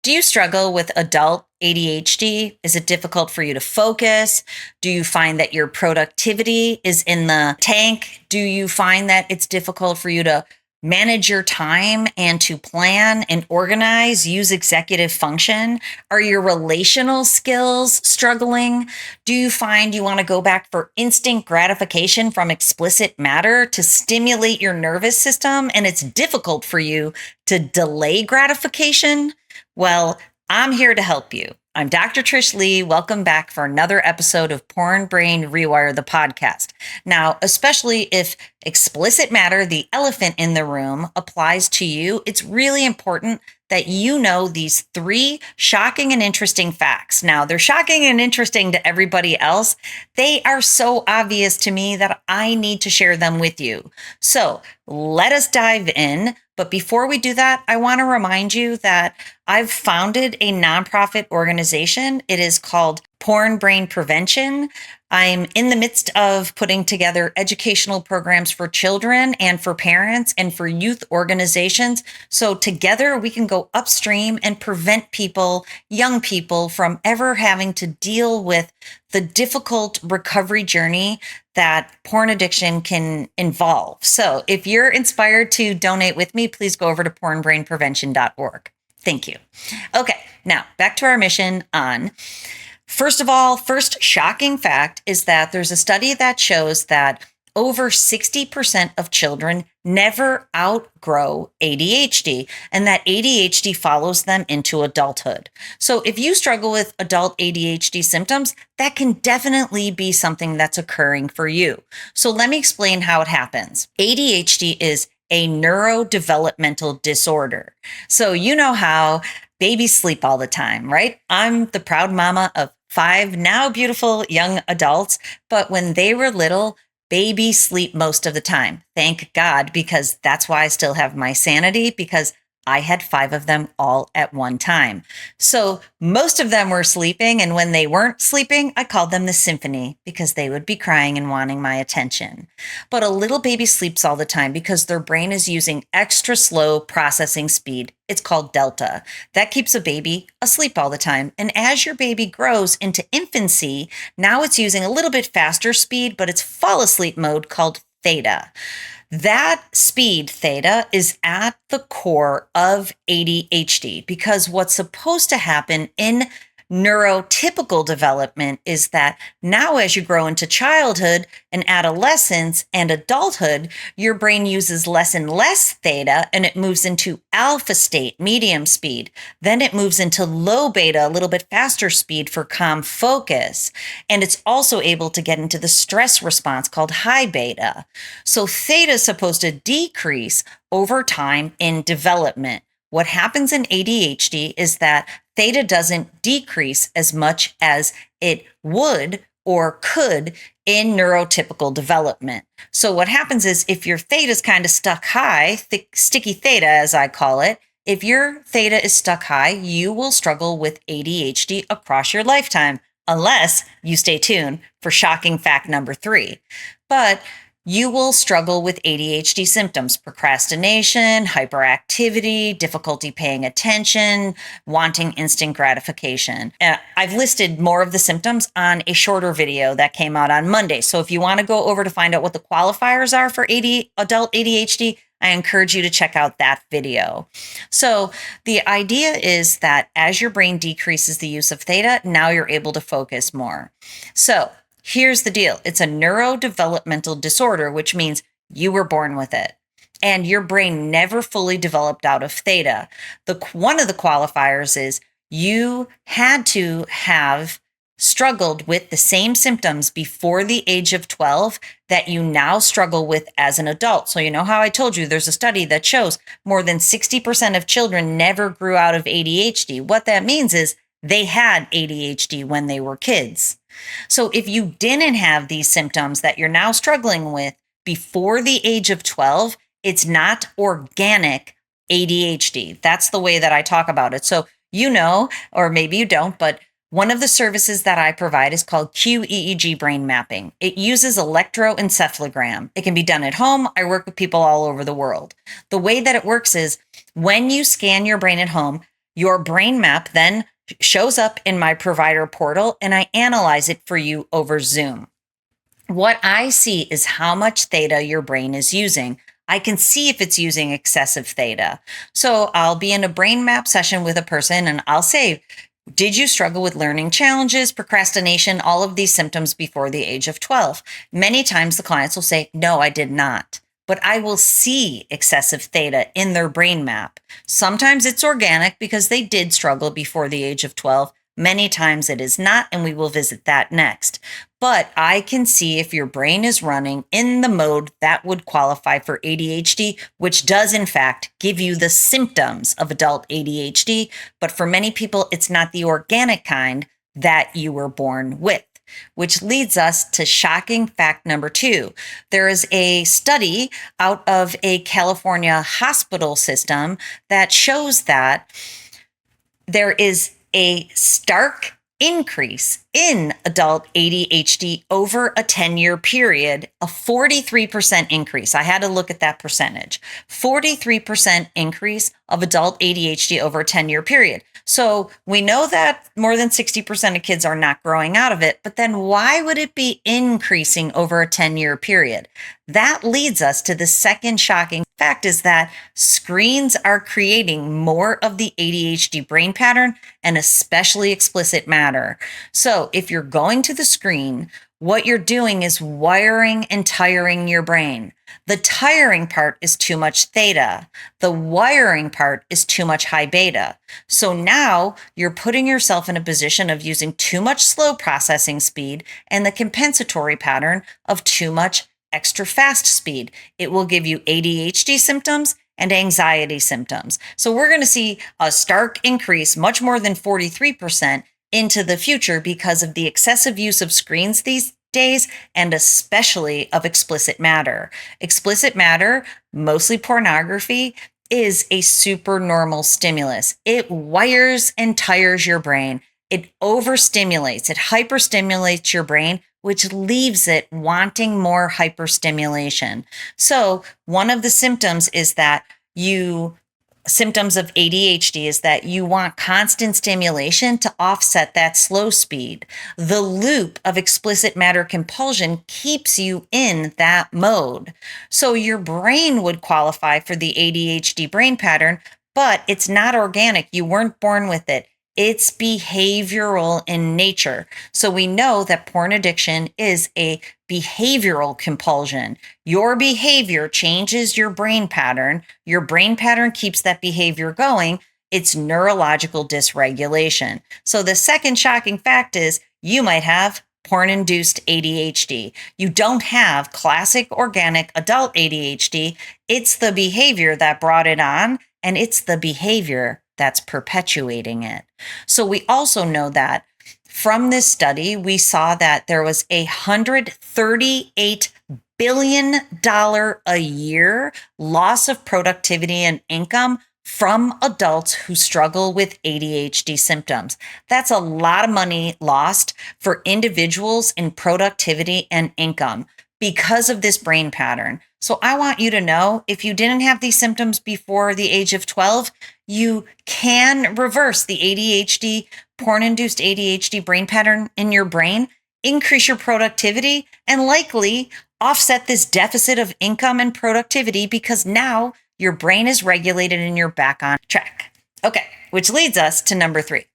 Do you struggle with adult ADHD? Is it difficult for you to focus? Do you find that your productivity is in the tank? Do you find that it's difficult for you to manage your time and to plan and organize, use executive function? Are your relational skills struggling? Do you find you want to go back for instant gratification from explicit matter to stimulate your nervous system and it's difficult for you to delay gratification? Well, I'm here to help you. I'm Dr. Trish Leigh. Welcome back for another episode of Porn Brain Rewire, the podcast. Now, especially if explicit matter, the elephant in the room, applies to you, it's really important that you know these three shocking and interesting facts. Now, they're shocking and interesting to everybody else. They are so obvious to me that I need to share them with you. So let us dive in. But before we do that, I want to remind you that I've founded a nonprofit organization. It is called Porn Brain Prevention. I'm in the midst of putting together educational programs for children and for parents and for youth organizations. So together we can go upstream and prevent people, young people, from ever having to deal with the difficult recovery journey that porn addiction can involve. So if you're inspired to donate with me, please go over to pornbrainprevention.org. Thank you. Okay, now back to our mission on. First of all, first shocking fact is that there's a study that shows that over 60% of children never outgrow ADHD, and that ADHD follows them into adulthood. So if you struggle with adult ADHD symptoms, that can definitely be something that's occurring for you. So let me explain how it happens. ADHD is a neurodevelopmental disorder. So you know how babies sleep all the time, right? I'm the proud mama of 5 now beautiful young adults, but when they were little, babies sleep most of the time. Thank God, because that's why I still have my sanity, because I had 5 of them all at one time. So most of them were sleeping, and when they weren't sleeping, I called them the symphony because they would be crying and wanting my attention. But a little baby sleeps all the time because their brain is using extra slow processing speed. It's called delta. That keeps a baby asleep all the time. And as your baby grows into infancy, now it's using a little bit faster speed, but it's fall asleep mode called theta. That speed, theta, is at the core of ADHD because what's supposed to happen in neurotypical development is that now as you grow into childhood and adolescence and adulthood, your brain uses less and less theta and it moves into alpha state, medium speed. Then it moves into low beta, a little bit faster speed for calm focus. And it's also able to get into the stress response called high beta. So theta is supposed to decrease over time in development. What happens in ADHD is that theta doesn't decrease as much as it would or could in neurotypical development. So what happens is if your theta is kind of stuck high, sticky theta as I call it, if your theta is stuck high, you will struggle with ADHD across your lifetime, unless you stay tuned for shocking fact number 3. But you will struggle with ADHD symptoms, procrastination, hyperactivity, difficulty paying attention, wanting instant gratification. I've listed more of the symptoms on a shorter video that came out on Monday. So if you want to go over to find out what the qualifiers are for adult ADHD, I encourage you to check out that video. So the idea is that as your brain decreases the use of theta, now you're able to focus more. So here's the deal. It's a neurodevelopmental disorder, which means you were born with it and your brain never fully developed out of theta. One of the qualifiers is you had to have struggled with the same symptoms before the age of 12 that you now struggle with as an adult. So you know how I told you there's a study that shows more than 60% of children never grew out of ADHD. What that means is they had ADHD when they were kids. So if you didn't have these symptoms that you're now struggling with before the age of 12, it's not organic ADHD. That's the way that I talk about it. So you know, or maybe you don't, but one of the services that I provide is called qEEG brain mapping. It uses electroencephalogram. It can be done at home. I work with people all over the world. The way that it works is when you scan your brain at home, Your brain map then shows up in my provider portal and I analyze it for you over Zoom. What I see is how much theta your brain is using. I can see if it's using excessive theta. So I'll be in a brain map session with a person and I'll say, did you struggle with learning challenges, procrastination, all of these symptoms before the age of 12? Many times the clients will say, no, I did not. But I will see excessive theta in their brain map. Sometimes it's organic because they did struggle before the age of 12. Many times it is not, and we will visit that next. But I can see if your brain is running in the mode that would qualify for ADHD, which does in fact give you the symptoms of adult ADHD. But for many people, it's not the organic kind that you were born with. Which leads us to shocking fact number 2. There is a study out of a California hospital system that shows that there is a stark increase in adult ADHD over a 10-year period, a 43% increase. I had to look at that percentage. 43% increase of adult ADHD over a 10-year period. So we know that more than 60% of kids are not growing out of it, but then why would it be increasing over a 10-year period? That leads us to the second shocking fact is that screens are creating more of the ADHD brain pattern and especially explicit matter. So if you're going to the screen, what you're doing is wiring and tiring your brain. The tiring part is too much theta. The wiring part is too much high beta. So now you're putting yourself in a position of using too much slow processing speed and the compensatory pattern of too much extra fast speed. It will give you ADHD symptoms and anxiety symptoms. So we're going to see a stark increase, much more than 43% into the future because of the excessive use of screens these days, and especially of explicit matter. Explicit matter, mostly pornography, is a super normal stimulus. It wires and tires your brain. It overstimulates, it hyperstimulates your brain, which leaves it wanting more hyperstimulation. So one of the symptoms is that symptoms of ADHD is that you want constant stimulation to offset that slow speed. The loop of explicit matter compulsion keeps you in that mode. So your brain would qualify for the ADHD brain pattern, but it's not organic. You weren't born with it. It's behavioral in nature. So we know that porn addiction is a behavioral compulsion. Your behavior changes your brain pattern. Your brain pattern keeps that behavior going. It's neurological dysregulation. So the second shocking fact is you might have porn-induced ADHD. You don't have classic organic adult ADHD. It's the behavior that brought it on, and it's the behavior that's perpetuating it. So we also know that from this study, we saw that there was $138 billion a year loss of productivity and income from adults who struggle with ADHD symptoms. That's a lot of money lost for individuals in productivity and income because of this brain pattern. So I want you to know, if you didn't have these symptoms before the age of 12, you can reverse the ADHD, porn-induced ADHD brain pattern in your brain, increase your productivity, and likely offset this deficit of income and productivity because now your brain is regulated and you're back on track. Okay, which leads us to number 3.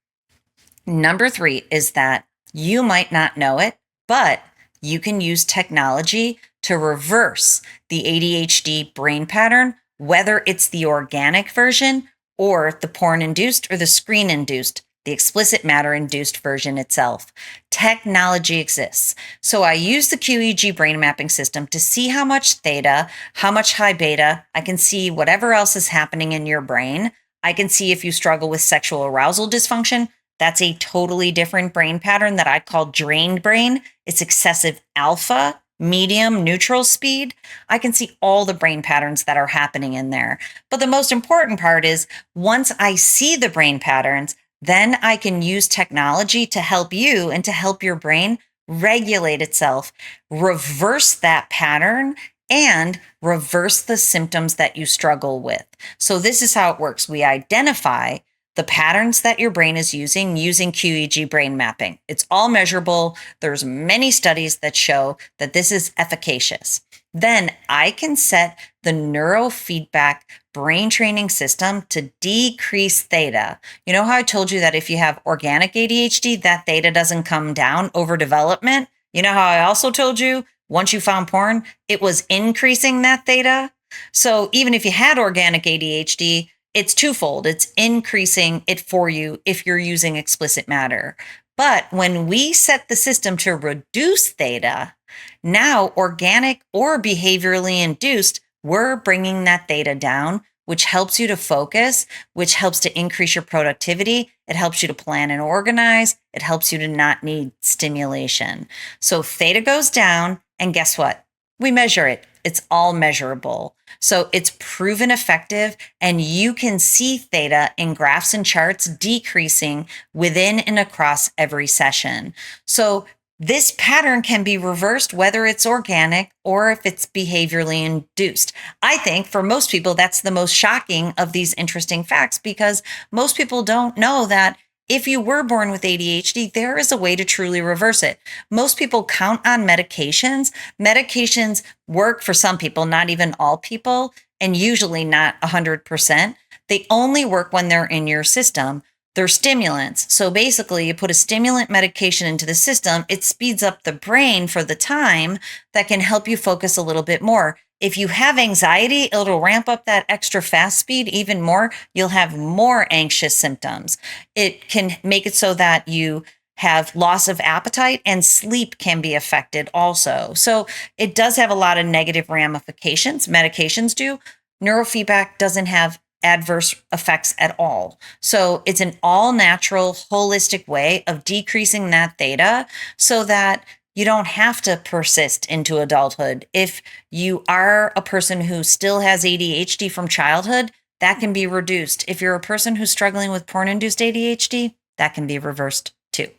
Number 3 is that you might not know it, but you can use technology to reverse the ADHD brain pattern, whether it's the organic version or the porn-induced or the screen-induced, the explicit matter-induced version itself. Technology exists. So I use the qEEG brain mapping system to see how much theta, how much high beta. I can see whatever else is happening in your brain. I can see if you struggle with sexual arousal dysfunction. That's a totally different brain pattern that I call drained brain. It's excessive alpha, medium, neutral speed. I can see all the brain patterns that are happening in there. But the most important part is once I see the brain patterns, then I can use technology to help you and to help your brain regulate itself, reverse that pattern, and reverse the symptoms that you struggle with. So this is how it works. We identify the patterns that your brain is using qEEG brain mapping. It's all measurable. There's many studies that show that this is efficacious. Then I can set the neurofeedback brain training system to decrease theta. You know how I told you that if you have organic ADHD, that theta doesn't come down over development? You know how I also told you once you found porn, it was increasing that theta? So even if you had organic ADHD, it's twofold. It's increasing it for you if you're using explicit matter. But when we set the system to reduce theta, now organic or behaviorally induced, we're bringing that theta down, which helps you to focus, which helps to increase your productivity. It helps you to plan and organize. It helps you to not need stimulation. So theta goes down, and guess what? We measure it. It's all measurable. So it's proven effective, and you can see theta in graphs and charts decreasing within and across every session. So this pattern can be reversed whether it's organic or if it's behaviorally induced. I think for most people, that's the most shocking of these interesting facts, because most people don't know that if you were born with ADHD, there is a way to truly reverse it. Most people count on medications. Medications work for some people, not even all people, and usually not 100%. They only work when they're in your system. They're stimulants. So basically, you put a stimulant medication into the system, it speeds up the brain for the time that can help you focus a little bit more. If you have anxiety, it'll ramp up that extra fast speed even more. You'll have more anxious symptoms. It can make it so that you have loss of appetite, and sleep can be affected also. So it does have a lot of negative ramifications. Medications do. Neurofeedback doesn't have adverse effects at all. So it's an all natural, holistic way of decreasing that theta so that you don't have to persist into adulthood. If you are a person who still has ADHD from childhood, that can be reduced. If you're a person who's struggling with porn-induced ADHD, that can be reversed too.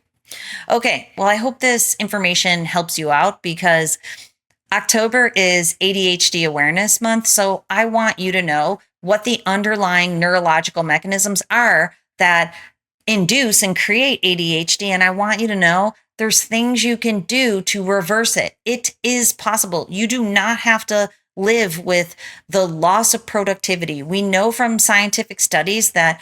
Okay, well, I hope this information helps you out, because October is ADHD Awareness Month. So I want you to know what the underlying neurological mechanisms are that induce and create ADHD. And I want you to know there's things you can do to reverse it. It is possible. You do not have to live with the loss of productivity. We know from scientific studies that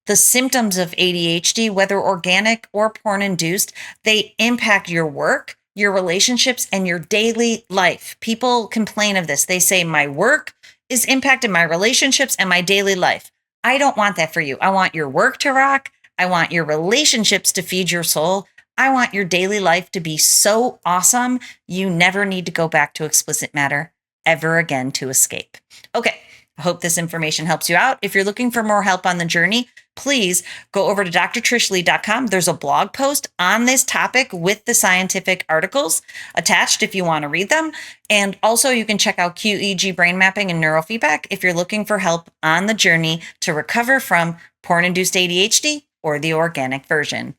the symptoms of ADHD, whether organic or porn-induced, they impact your work, your relationships, and your daily life. People complain of this. They say, my work is impacted, my relationships, and my daily life. I don't want that for you. I want your work to rock. I want your relationships to feed your soul. I want your daily life to be so awesome, you never need to go back to explicit matter ever again to escape. Okay, I hope this information helps you out. If you're looking for more help on the journey, please go over to drtrishleigh.com. There's a blog post on this topic with the scientific articles attached if you want to read them. And also you can check out qEEG brain mapping and neurofeedback if you're looking for help on the journey to recover from porn-induced ADHD or the organic version.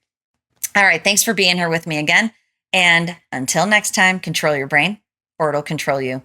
All right, thanks for being here with me again. And until next time, control your brain or it'll control you.